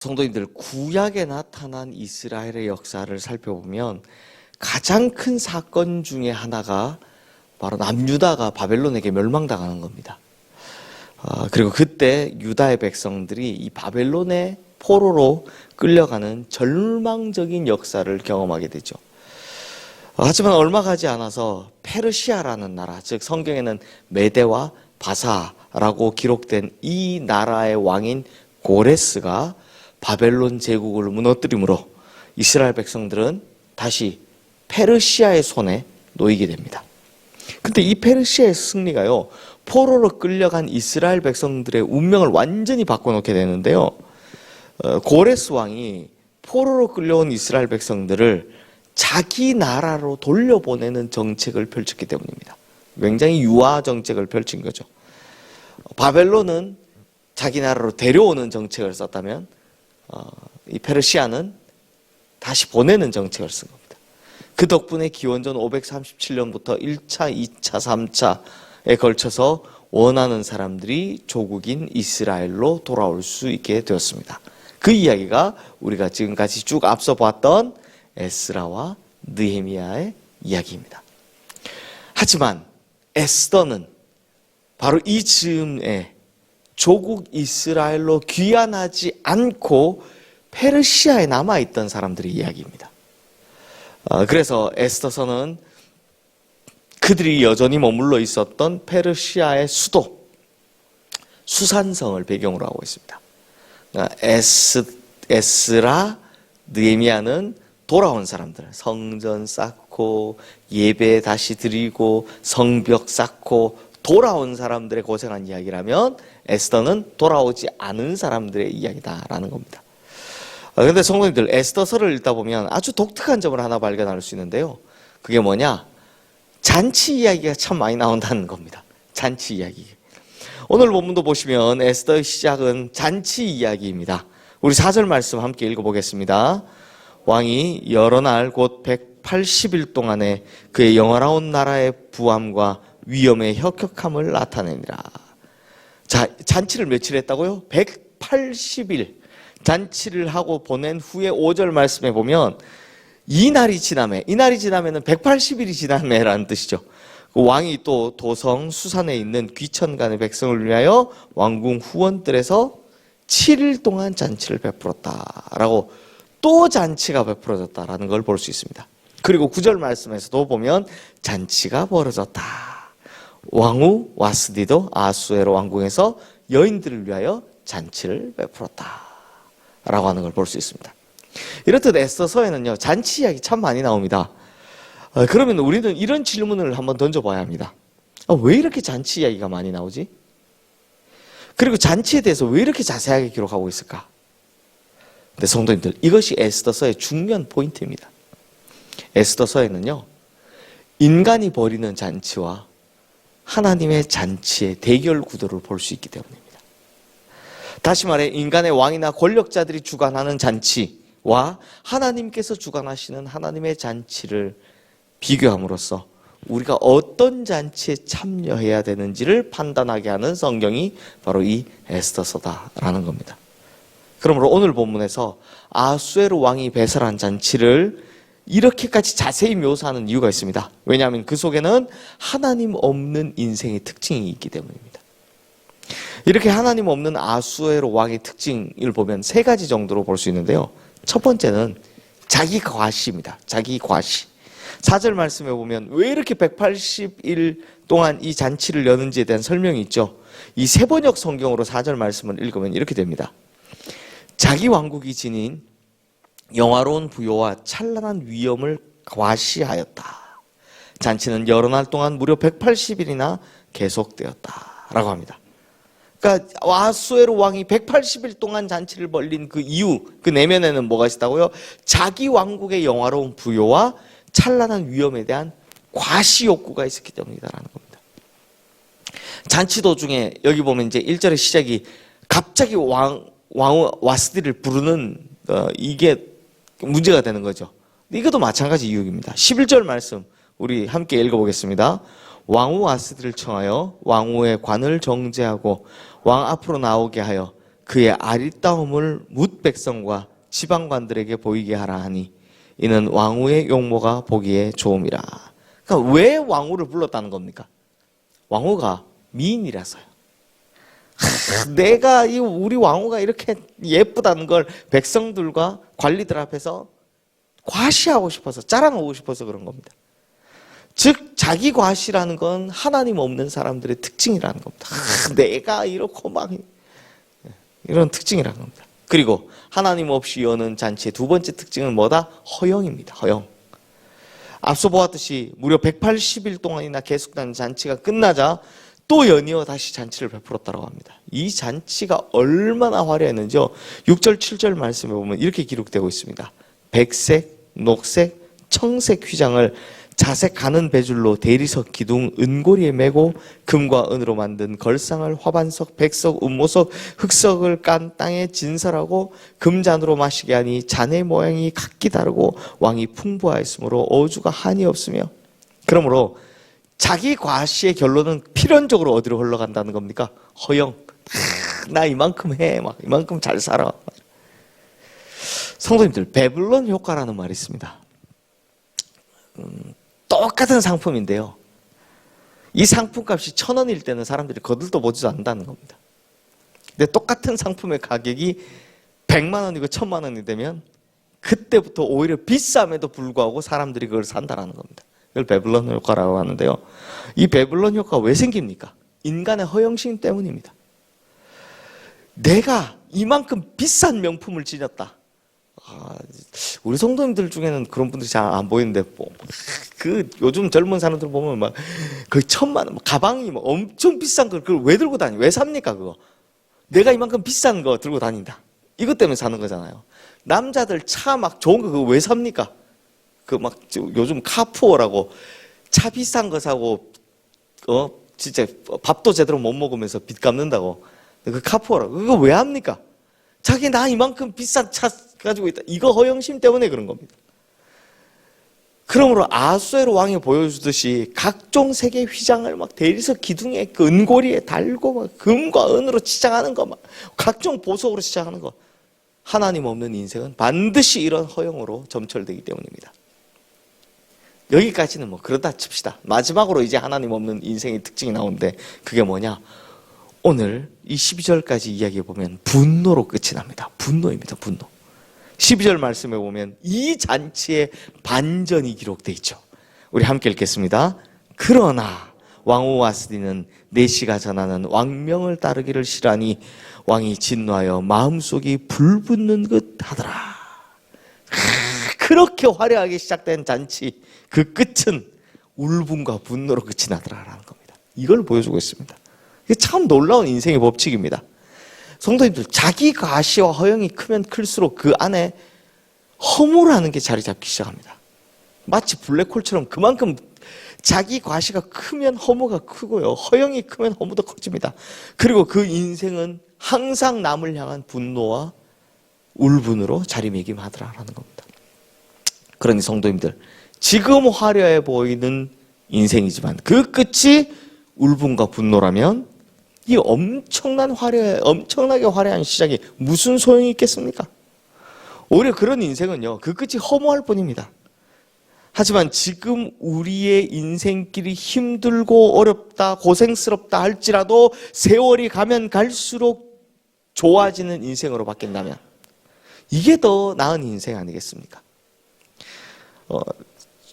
성도님들, 구약에 나타난 이스라엘의 역사를 살펴보면 가장 큰 사건 중에 하나가 바로 남유다가 바벨론에게 멸망당하는 겁니다. 그리고 그때 유다의 백성들이 이 바벨론의 포로로 끌려가는 절망적인 역사를 경험하게 되죠. 하지만 얼마 가지 않아서 페르시아라는 나라, 즉 성경에는 메대와 바사라고 기록된 이 나라의 왕인 고레스가 바벨론 제국을 무너뜨림으로 이스라엘 백성들은 다시 페르시아의 손에 놓이게 됩니다. 근데 이 페르시아의 승리가요, 포로로 끌려간 이스라엘 백성들의 운명을 완전히 바꿔놓게 되는데요. 고레스 왕이 포로로 끌려온 이스라엘 백성들을 자기 나라로 돌려보내는 정책을 펼쳤기 때문입니다. 굉장히 유화 정책을 펼친 거죠. 바벨론은 자기 나라로 데려오는 정책을 썼다면 이 페르시아는 다시 보내는 정책을 쓴 겁니다. 그 덕분에 기원전 537년부터 1차, 2차, 3차에 걸쳐서 원하는 사람들이 조국인 이스라엘로 돌아올 수 있게 되었습니다. 그 이야기가 우리가 지금까지 쭉 앞서 봤던 에스라와 느헤미야의 이야기입니다. 하지만 에스더는 바로 이 즈음에 조국 이스라엘로 귀환하지 않고 페르시아에 남아있던 사람들의 이야기입니다. 그래서 에스더서는 그들이 여전히 머물러 있었던 페르시아의 수도 수산성을 배경으로 하고 있습니다. 에스라, 느헤미야는 돌아온 사람들, 성전 쌓고 예배 다시 드리고 성벽 쌓고 돌아온 사람들의 고생한 이야기라면 에스더는 돌아오지 않은 사람들의 이야기다라는 겁니다. 그런데 성도님들, 에스더서를 읽다 보면 아주 독특한 점을 하나 발견할 수 있는데요. 그게 뭐냐? 잔치 이야기가 참 많이 나온다는 겁니다. 잔치 이야기. 오늘 본문도 보시면 에스더의 시작은 잔치 이야기입니다. 우리 4절 말씀 함께 읽어보겠습니다. 왕이 여러 날 곧 180일 동안에 그의 영화로운 나라의 부함과 위엄의 혁혁함을 나타내니라. 자, 잔치를 며칠 했다고요? 180일 잔치를 하고 보낸 후에 5절 말씀에 보면 이 날이 지나면 180일이 지나면라는 뜻이죠. 왕이 또 도성 수산에 있는 귀천간의 백성을 위하여 왕궁 후원들에서 7일 동안 잔치를 베풀었다라고 또 잔치가 베풀어졌다라는 걸 볼 수 있습니다. 그리고 9절 말씀에서도 보면 잔치가 벌어졌다. 왕후 와스디도 아수에로 왕궁에서 여인들을 위하여 잔치를 베풀었다 라고 하는 걸 볼 수 있습니다. 이렇듯 에스더서에는요, 잔치 이야기 참 많이 나옵니다. 그러면 우리는 이런 질문을 한번 던져봐야 합니다. 왜 이렇게 잔치 이야기가 많이 나오지? 그리고 잔치에 대해서 왜 이렇게 자세하게 기록하고 있을까? 근데 성도님들, 이것이 에스더서의 중요한 포인트입니다. 에스더서에는요, 인간이 벌이는 잔치와 하나님의 잔치의 대결 구도를 볼 수 있기 때문입니다. 다시 말해, 인간의 왕이나 권력자들이 주관하는 잔치와 하나님께서 주관하시는 하나님의 잔치를 비교함으로써 우리가 어떤 잔치에 참여해야 되는지를 판단하게 하는 성경이 바로 이 에스더서다라는 겁니다. 그러므로 오늘 본문에서 아수에로 왕이 배설한 잔치를 이렇게까지 자세히 묘사하는 이유가 있습니다. 왜냐하면 그 속에는 하나님 없는 인생의 특징이 있기 때문입니다. 이렇게 하나님 없는 아수에로 왕의 특징을 보면 세 가지 정도로 볼 수 있는데요. 첫 번째는 자기 과시입니다. 자기 과시. 4절 말씀에 보면 왜 이렇게 180일 동안 이 잔치를 여는지에 대한 설명이 있죠. 이 세번역 성경으로 4절 말씀을 읽으면 이렇게 됩니다. 자기 왕국이 지닌 영화로운 부요와 찬란한 위엄을 과시하였다. 잔치는 여러 날 동안 무려 180일이나 계속되었다라고 합니다. 그러니까 아수에로 왕이 180일 동안 잔치를 벌린 그 이유, 그 내면에는 뭐가 있다고요? 자기 왕국의 영화로운 부요와 찬란한 위엄에 대한 과시 욕구가 있었기 때문이다라는 겁니다. 잔치 도중에 여기 보면 이제 1절의 시작이 갑자기 왕후 와스디를 부르는 이게 문제가 되는 거죠. 이것도 마찬가지 이유입니다. 11절 말씀 우리 함께 읽어보겠습니다. 왕후 와스디를 청하여 왕후의 관을 정제하고 왕 앞으로 나오게 하여 그의 아리따움을 뭇 백성과 지방관들에게 보이게 하라 하니 이는 왕후의 용모가 보기에 좋음이라. 그러니까 왜 왕후를 불렀다는 겁니까? 왕후가 미인이라서요. 내가 우리 왕후가 이렇게 예쁘다는 걸 백성들과 관리들 앞에서 과시하고 싶어서, 자랑하고 싶어서 그런 겁니다. 즉 자기 과시라는 건 하나님 없는 사람들의 특징이라는 겁니다. 내가 이렇고 막 이런 특징이라는 겁니다. 그리고 하나님 없이 여는 잔치의 두 번째 특징은 뭐다? 허영입니다. 허영. 앞서 보았듯이 무려 180일 동안이나 계속된 잔치가 끝나자 또 연이어 다시 잔치를 베풀었다고 합니다. 이 잔치가 얼마나 화려했는지요. 6절 7절 말씀에 보면 이렇게 기록되고 있습니다. 백색, 녹색, 청색 휘장을 자색 가는 배줄로 대리석 기둥 은고리에 메고 금과 은으로 만든 걸상을 화반석, 백석, 운모석, 흑석을 깐 땅에 진설하고 금잔으로 마시게 하니 잔의 모양이 각기 다르고 왕이 풍부하였으므로 어주가 한이 없으며. 그러므로 자기 과시의 결론은 필연적으로 어디로 흘러간다는 겁니까? 허영. 나 이만큼 해, 막 이만큼 잘 살아. 성도님들, 배블론 효과라는 말이 있습니다. 똑같은 상품인데요, 이 상품값이 1,000원일 때는 사람들이 거들떠 보지도 않는다는 겁니다. 근데 똑같은 상품의 가격이 100만 원이고 1,000만 원이 되면 그때부터 오히려 비쌈에도 불구하고 사람들이 그걸 산다는 겁니다. 이걸 배블론 효과라고 하는데요, 이 배블론 효과가 왜 생깁니까? 인간의 허영심 때문입니다. 내가 이만큼 비싼 명품을 지녔다. 우리 성도님들 중에는 그런 분들이 잘 안 보이는데, 요즘 젊은 사람들 보면 막 거의 1,000만 원, 가방이 막 엄청 비싼 걸 그걸 왜 들고 다니? 왜 삽니까 그거? 내가 이만큼 비싼 거 들고 다닌다. 이것 때문에 사는 거잖아요. 남자들 차 막 좋은 거 그거 왜 삽니까? 그 막 요즘 카푸어라고 차 비싼 거 사고 진짜 밥도 제대로 못 먹으면서 빚 갚는다고, 그 카푸어라고 그거 왜 합니까? 자기 나 이만큼 비싼 차 가지고 있다. 이거 허영심 때문에 그런 겁니다. 그러므로 아수에로 왕이 보여주듯이 각종 색의 휘장을 막 대리석 기둥에 그 은고리에 달고 막 금과 은으로 치장하는 거, 막 각종 보석으로 치장하는 거, 하나님 없는 인생은 반드시 이런 허영으로 점철되기 때문입니다. 여기까지는 뭐 그러다 칩시다. 마지막으로 이제 하나님 없는 인생의 특징이 나오는데 그게 뭐냐? 오늘 이 12절까지 이야기해 보면 분노로 끝이 납니다. 분노입니다. 분노. 12절 말씀에 보면 이 잔치의 반전이 기록되어 있죠. 우리 함께 읽겠습니다. 그러나 왕후 와스디는 내시가 전하는 왕명을 따르기를 싫어하니 왕이 진노하여 마음속이 불붙는 듯 하더라. 그렇게 화려하게 시작된 잔치, 그 끝은 울분과 분노로 끝이 나더라라는 겁니다. 이걸 보여주고 있습니다. 이게 참 놀라운 인생의 법칙입니다. 성도님들, 자기 과시와 허영이 크면 클수록 그 안에 허무라는 게 자리 잡기 시작합니다. 마치 블랙홀처럼 그만큼 자기 과시가 크면 허무가 크고요, 허영이 크면 허무도 커집니다. 그리고 그 인생은 항상 남을 향한 분노와 울분으로 자리매김하더라라는 겁니다. 그러니 성도님들, 지금 화려해 보이는 인생이지만 그 끝이 울분과 분노라면 이 엄청나게 화려한 시작이 무슨 소용이 있겠습니까? 오히려 그런 인생은요, 그 끝이 허무할 뿐입니다. 하지만 지금 우리의 인생길이 힘들고 어렵다, 고생스럽다 할지라도 세월이 가면 갈수록 좋아지는 인생으로 바뀐다면 이게 더 나은 인생 아니겠습니까?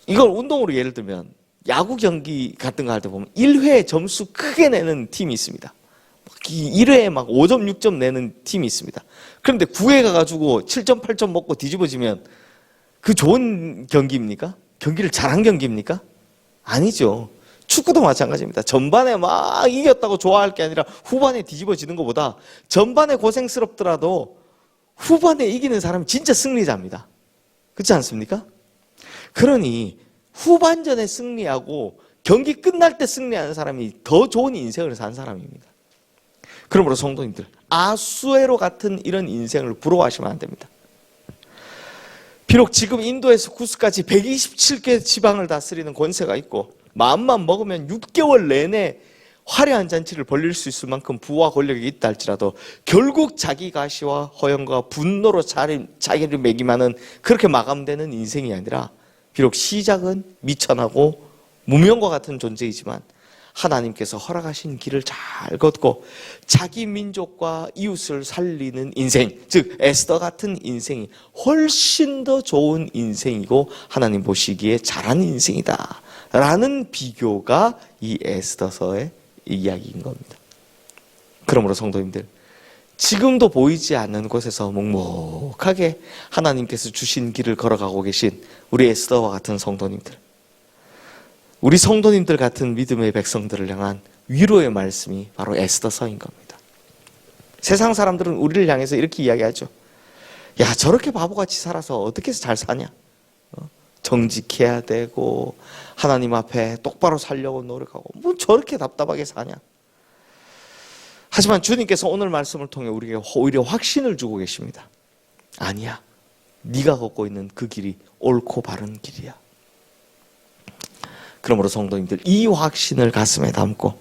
이걸 운동으로 예를 들면 야구 경기 같은 거 할 때 보면 1회 점수 크게 내는 팀이 있습니다. 1회에 막 5점, 6점 내는 팀이 있습니다. 그런데 9회 가가지고 7점, 8점 먹고 뒤집어지면 그 좋은 경기입니까? 경기를 잘한 경기입니까? 아니죠. 축구도 마찬가지입니다. 전반에 막 이겼다고 좋아할 게 아니라 후반에 뒤집어지는 것보다 전반에 고생스럽더라도 후반에 이기는 사람이 진짜 승리자입니다. 그렇지 않습니까? 그러니 후반전에 승리하고 경기 끝날 때 승리하는 사람이 더 좋은 인생을 산 사람입니다. 그러므로 성도님들, 아수에로 같은 이런 인생을 부러워하시면 안 됩니다. 비록 지금 인도에서 구스까지 127개 지방을 다스리는 권세가 있고 마음만 먹으면 6개월 내내 화려한 잔치를 벌릴 수 있을 만큼 부와 권력이 있다 할지라도 결국 자기 가시와 허영과 분노로 자기를 매김하는 그렇게 마감되는 인생이 아니라 비록 시작은 미천하고 무명과 같은 존재이지만 하나님께서 허락하신 길을 잘 걷고 자기 민족과 이웃을 살리는 인생, 즉 에스더 같은 인생이 훨씬 더 좋은 인생이고 하나님 보시기에 잘한 인생이다 라는 비교가 이 에스더서의 이야기인 겁니다. 그러므로 성도님들, 지금도 보이지 않는 곳에서 묵묵하게 하나님께서 주신 길을 걸어가고 계신 우리 에스더와 같은 성도님들, 우리 성도님들 같은 믿음의 백성들을 향한 위로의 말씀이 바로 에스더서인 겁니다. 세상 사람들은 우리를 향해서 이렇게 이야기하죠. 야, 저렇게 바보같이 살아서 어떻게 해서 잘 사냐? 정직해야 되고 하나님 앞에 똑바로 살려고 노력하고 뭐 저렇게 답답하게 사냐? 하지만 주님께서 오늘 말씀을 통해 우리에게 오히려 확신을 주고 계십니다. 아니야, 네가 걷고 있는 그 길이 옳고 바른 길이야. 그러므로 성도님들, 이 확신을 가슴에 담고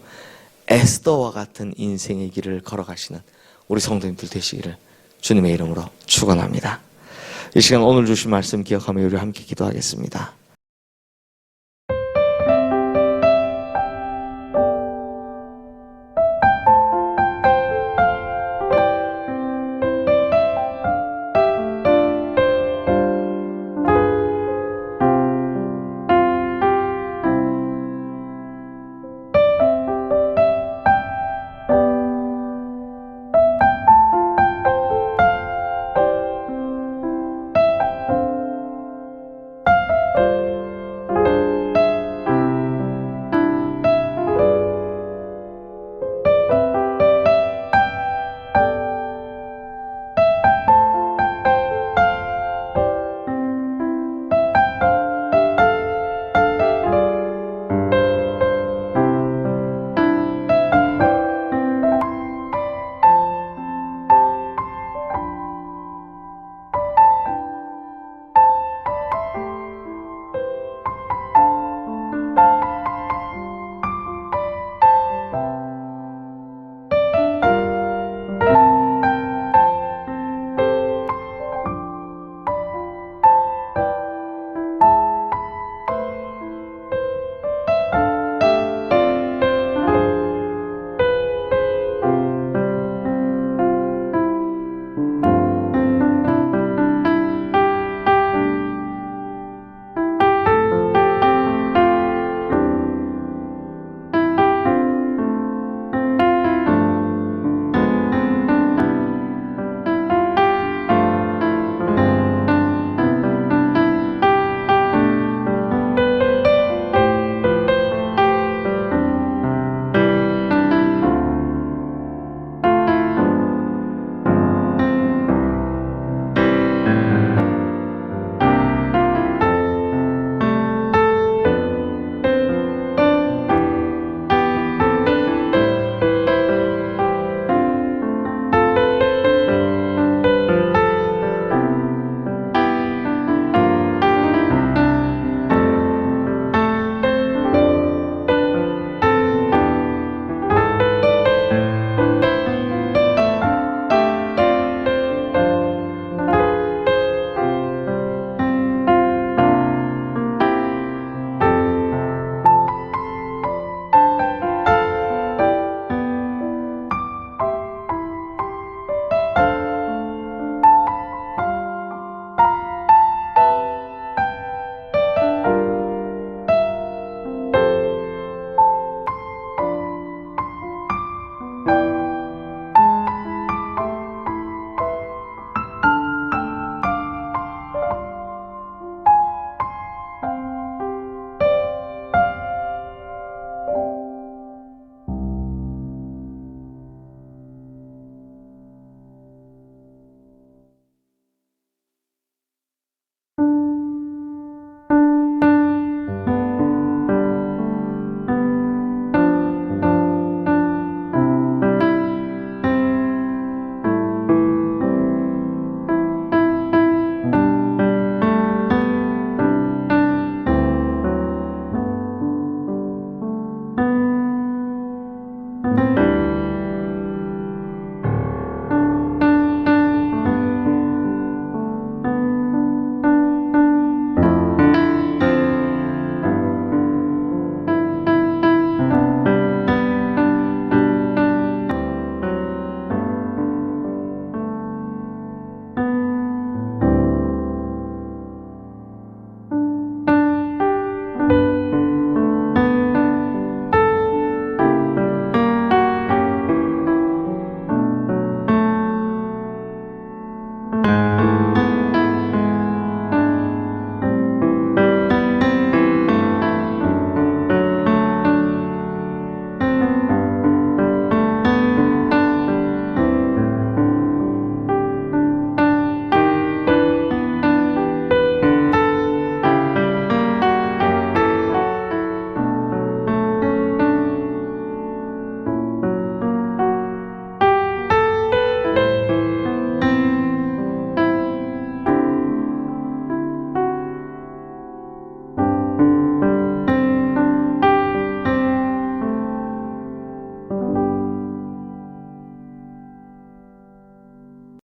에스더와 같은 인생의 길을 걸어가시는 우리 성도님들 되시기를 주님의 이름으로 축원합니다. 이 시간 오늘 주신 말씀 기억하며 우리 함께 기도하겠습니다.